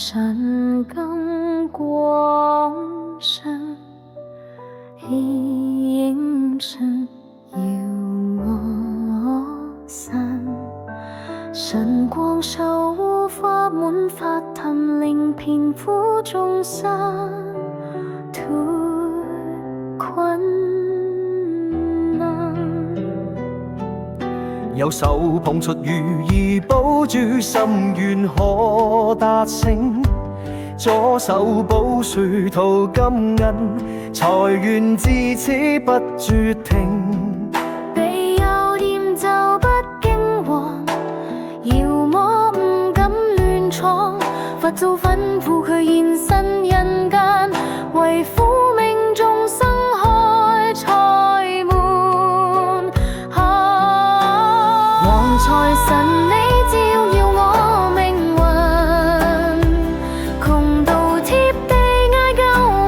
神金光上，映衬耀我身。神光守護花滿法壇，令遍苦眾生脫困難。右手捧出如意寶珠，心願可達成；左手補樹圖金銀，財源自此不絕停。被有念就不驚惶，妖魔唔敢亂闖。佛祖吩咐佢現身人間，為苦命眾生開財門。黃財神你照耀我命運，窮道貼地嗌救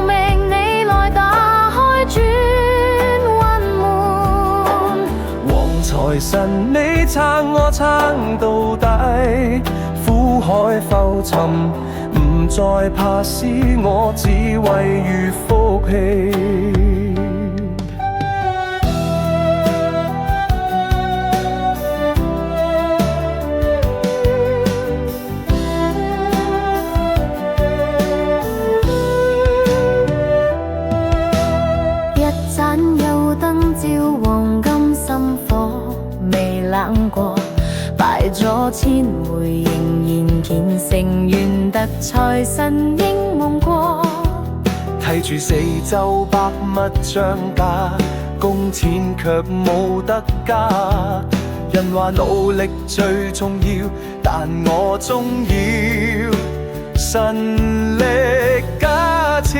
命，你來打開轉運門。黃財神你撐我撐到底，苦海浮沉唔再怕，使我智慧與福氣。一盞油燈照黃金心火未冷過，拜咗千回仍然虔誠，願得財神應夢過。睇住四周百物漲價，工錢卻冇得加。人話努力最重要，但我終要神力加持。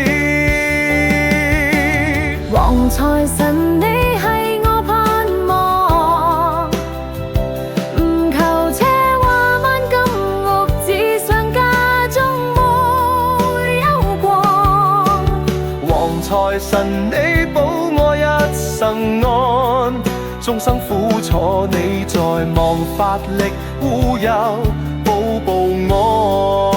黃財神你係我盼望，唔求奢華萬金屋，只想家中沒憂光。黃財神你保我一生安，眾生苦楚你在望，法力護佑保護我。